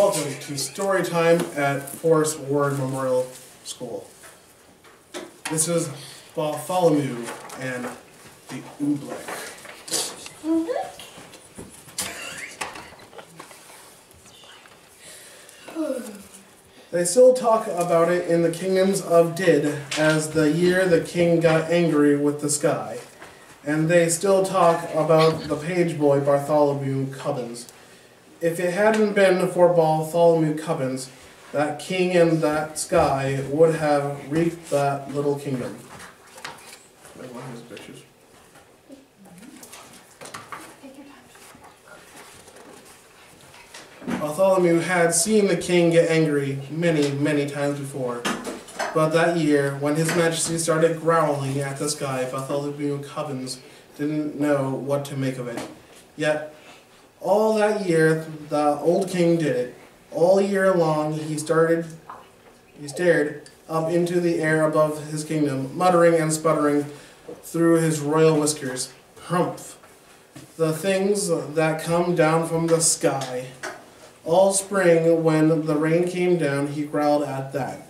Welcome to story time at Forrest Ward Memorial School. This is Bartholomew and the Oobleck. They still talk about it in the kingdoms of Did as the year the king got angry with the sky. And they still talk about the page boy Bartholomew Cubbins. If it hadn't been for Bartholomew Cubbins, that king and that sky would have reaped that little kingdom. Bartholomew had seen the king get angry many, many times before. But that year, when His Majesty started growling at the sky, Bartholomew Cubbins didn't know what to make of it. Yet, all that year, the old king did it. All year long, he stared up into the air above his kingdom, muttering and sputtering through his royal whiskers. Humph! The things that come down from the sky. All spring, when the rain came down, he growled at that.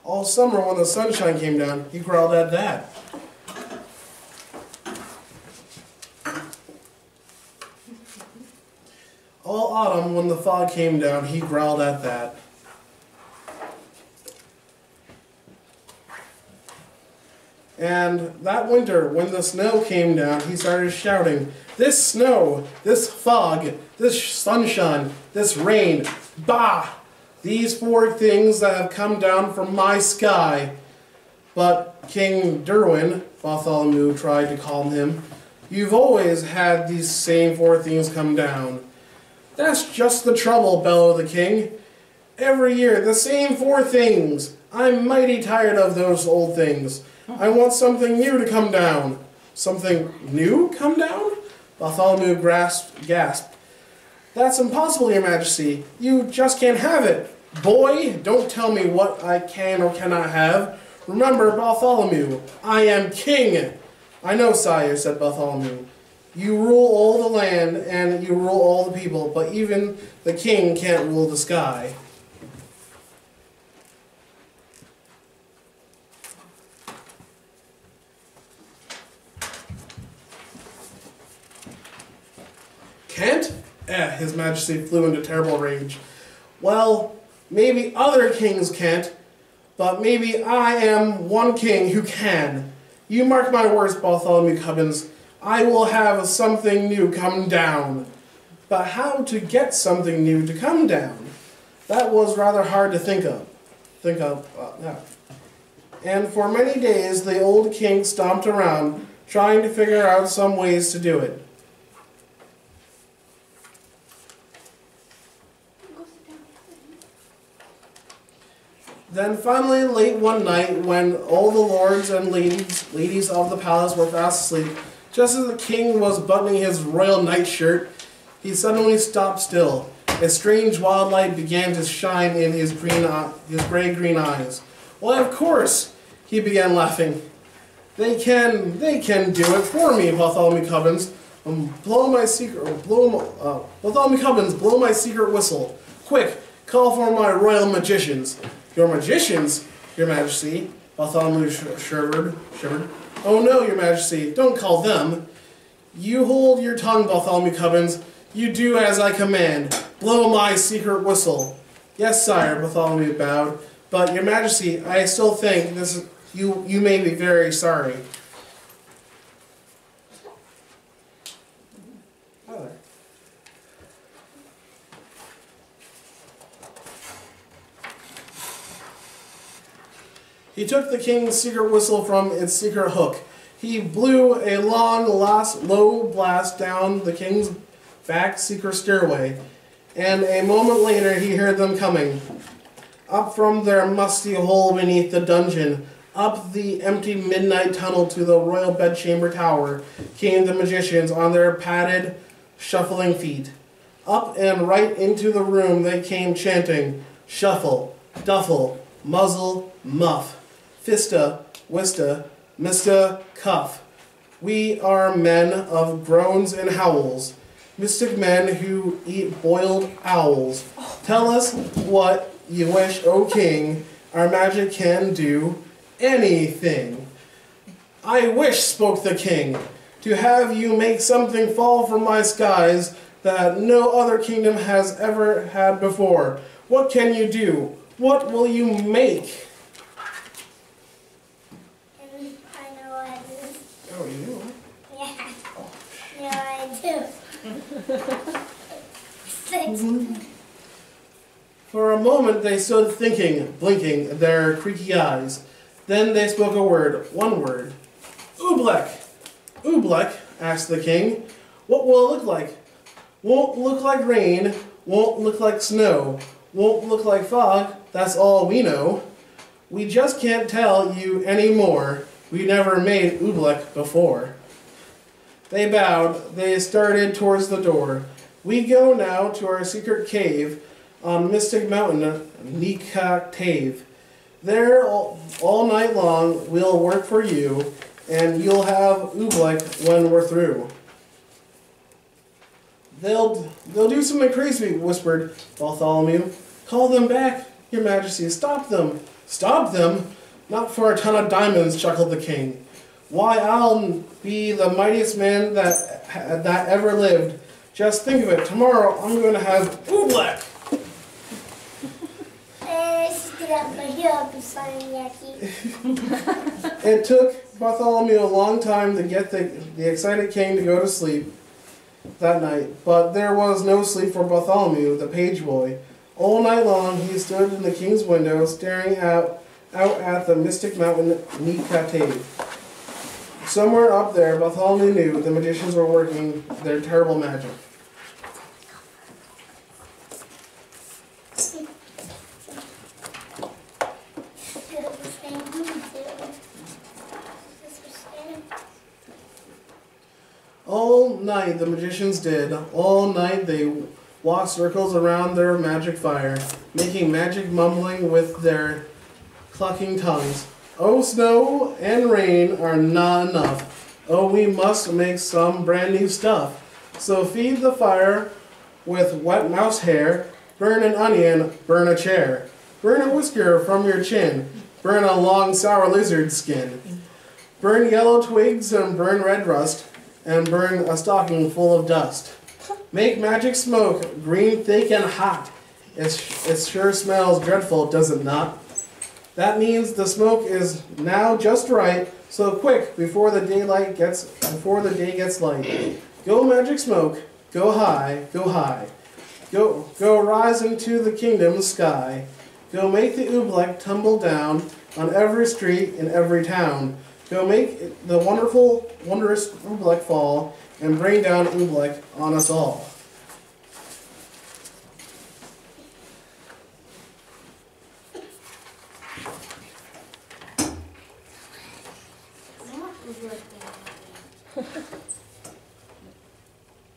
All summer, when the sunshine came down, he growled at that. All autumn, when the fog came down, he growled at that. And that winter, when the snow came down, he started shouting, "This snow, this fog, this sunshine, this rain, bah! These four things that have come down from my sky." But King Derwin, Bartholomew tried to calm him, "You've always had these same four things come down." "That's just the trouble," bellowed the king. "Every year, the same four things. I'm mighty tired of those old things. I want something new to come down." "Something new come down?" Bartholomew gasped. "That's impossible, Your Majesty. You just can't have it." "Boy, don't tell me what I can or cannot have. Remember, Bartholomew, I am king." "I know, sire," said Bartholomew. "You rule all the land and you rule all the people, but even the king can't rule the sky." "Can't?" His Majesty flew into terrible rage. "Well, maybe other kings can't, but maybe I am one king who can. You mark my words, Bartholomew Cubbins, I will have something new come down." But how to get something new to come down? That was rather hard to think of. And for many days the old king stomped around, trying to figure out some ways to do it. Then finally, late one night, when all the lords and ladies of the palace were fast asleep, just as the king was buttoning his royal nightshirt, he suddenly stopped still. A strange wild light began to shine in his gray-green eyes. "Why, of course," he began laughing. They can do it for me, Bartholomew Cubbins. Bartholomew Cubbins, blow my secret whistle. Quick, call for my royal magicians." "Your magicians, Your Majesty?" Bartholomew shivered. "Oh no, Your Majesty, don't call them." "You hold your tongue, Bartholomew Cubbins. You do as I command. Blow my secret whistle." "Yes, sire," Bartholomew bowed. "But, Your Majesty, I still think you may be very sorry." He took the king's secret whistle from its secret hook. He blew a long, low blast down the king's back secret stairway, and a moment later he heard them coming. Up from their musty hole beneath the dungeon, up the empty midnight tunnel to the royal bedchamber tower, came the magicians on their padded, shuffling feet. Up and right into the room they came chanting, "Shuffle, duffle, muzzle, muff. Fista, Wista, Mista, Cuff." We are men of groans and howls, mystic men who eat boiled owls. Tell us what you wish, O king, our magic can do anything. I wish, spoke the king, to have you make something fall from my skies that no other kingdom has ever had before. What can you do? What will you make? I know what it is. Oh, you do? Yeah. Yeah, I do. For a moment they stood thinking, blinking their creaky eyes. Then they spoke a word, one word. Oobleck! Oobleck, asked the king, what will it look like? Won't look like rain, won't look like snow, won't look like fog, that's all we know. We just can't tell you any more. We never made Oobleck before. They bowed, they started towards the door. We go now to our secret cave on Mystic Mountain, Nekatave. There all night long we'll work for you, and you'll have Oobleck when we're through. They'll do something crazy, whispered Bartholomew. Call them back, your majesty. Stop them. Stop them? Not for a ton of diamonds, chuckled the king. Why, I'll be the mightiest man that ever lived. Just think of it. Tomorrow I'm going to have Oobleck. It took Bartholomew a long time to get the excited king to go to sleep that night, but there was no sleep for Bartholomew, the page boy. All night long he stood in the king's window, staring out at the mystic mountain Nekatave. Somewhere up there, Bartholomew knew the magicians were working their terrible magic. All night the magicians did. All night they walked circles around their magic fire, making magic mumbling with their clucking tongues. Oh, snow and rain are not enough. Oh, we must make some brand new stuff. So feed the fire with wet mouse hair, burn an onion, burn a chair, burn a whisker from your chin, burn a long sour lizard skin, burn yellow twigs and burn red rust, and burn a stocking full of dust. Make magic smoke, green, thick, and hot. It sure smells dreadful, does it not? That means the smoke is now just right, so quick, before the day gets light. Go magic smoke, go high, go high. Go rise into the kingdom's sky. Go make the Oobleck tumble down on every street in every town. Go make the wondrous Oobleck fall, and bring down Oobleck on us all.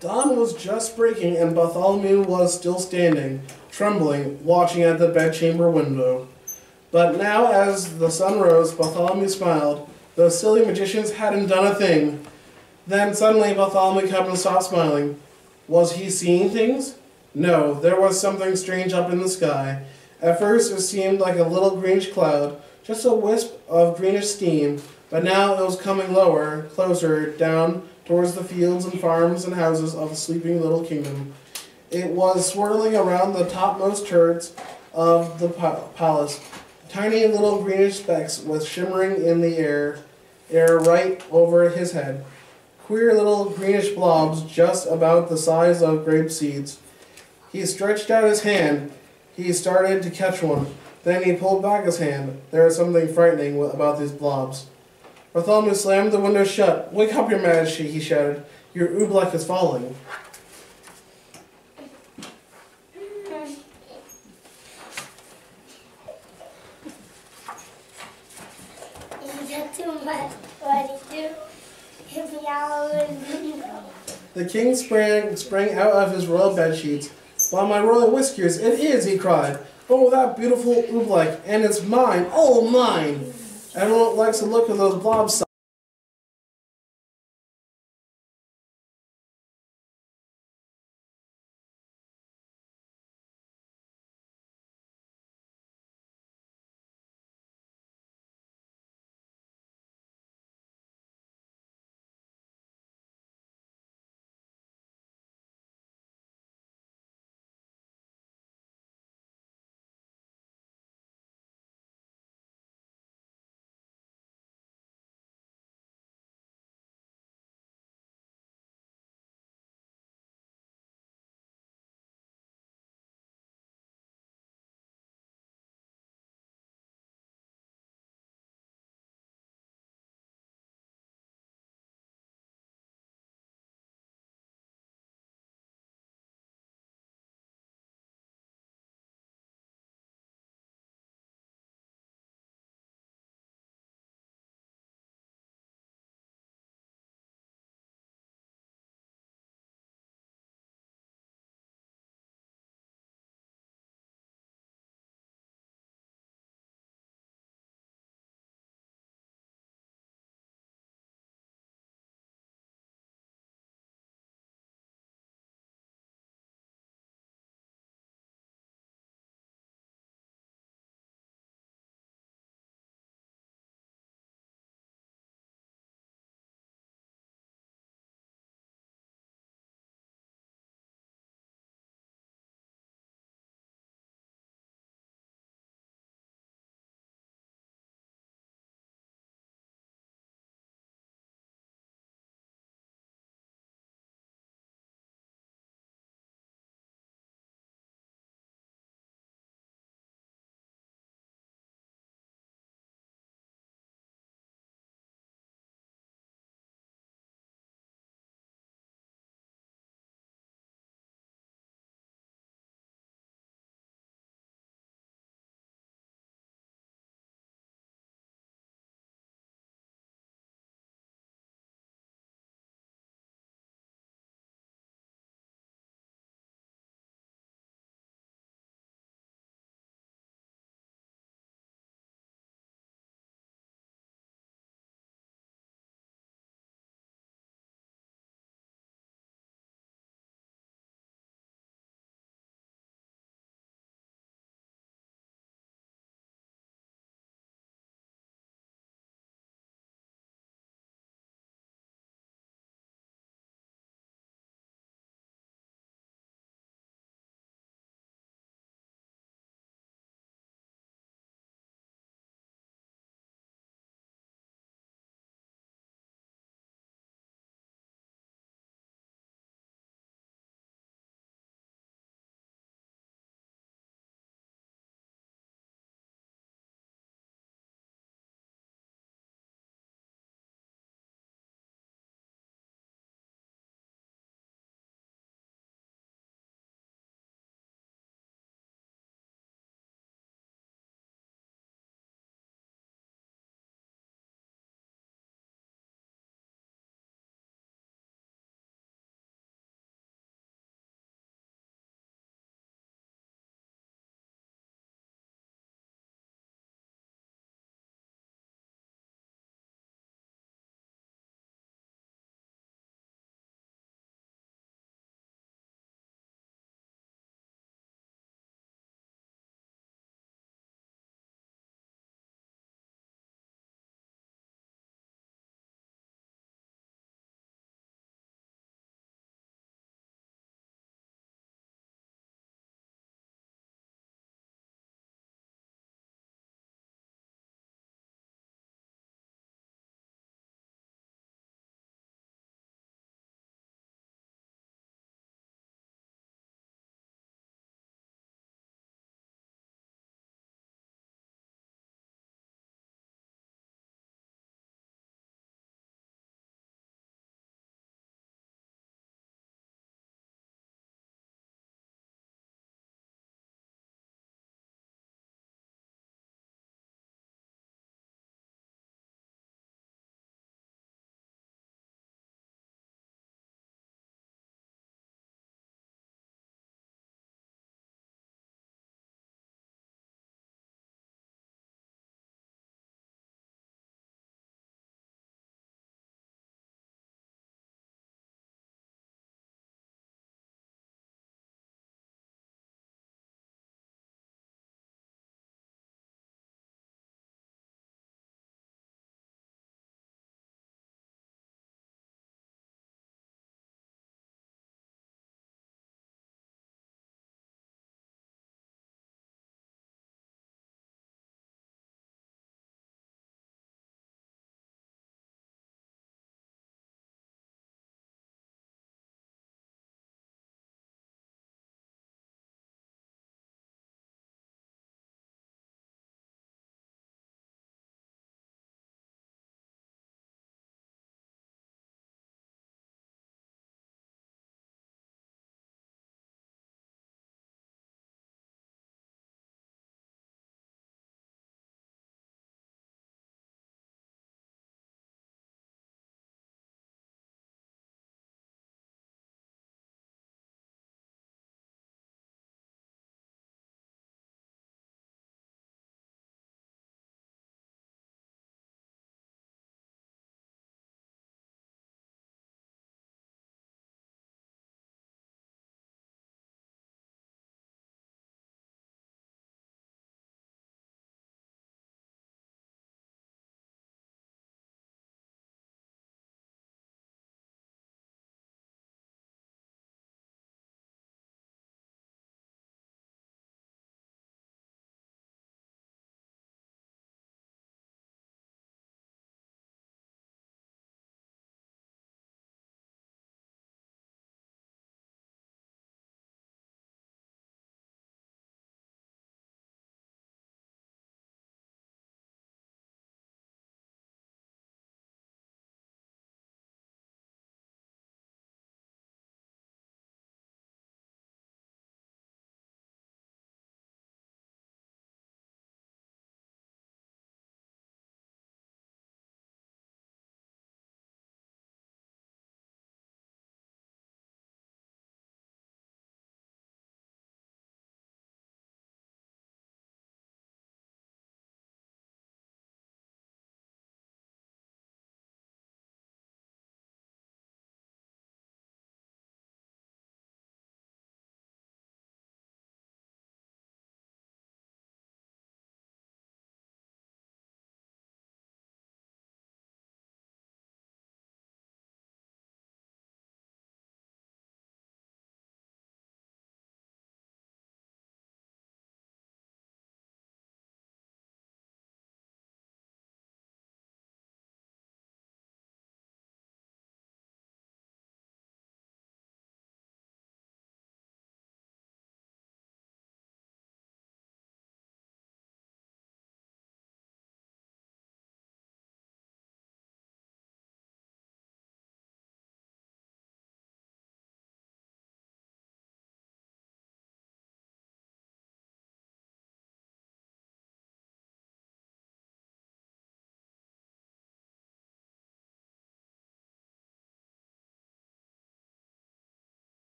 Dawn was just breaking, and Bartholomew was still standing, trembling, watching at the bedchamber window. But now, as the sun rose, Bartholomew smiled. Those silly magicians hadn't done a thing. Then suddenly Bartholomew came and stopped smiling. Was he seeing things? No, there was something strange up in the sky. At first it seemed like a little greenish cloud, just a wisp of greenish steam, but now it was coming lower, closer, down towards the fields and farms and houses of the sleeping little kingdom. It was swirling around the topmost turrets of the palace. Tiny little greenish specks was shimmering in the air right over his head. Queer little greenish blobs just about the size of grape seeds. He stretched out his hand. He started to catch one. Then he pulled back his hand. There was something frightening about these blobs. Bartholomew slammed the window shut. Wake up, your majesty, he shouted. Your Oobleck is falling. The king sprang out of his royal bedsheets. By my royal whiskers, it is, he cried. Oh, that beautiful Oobleck, and it's mine, all mine. Everyone likes to look at those blobs,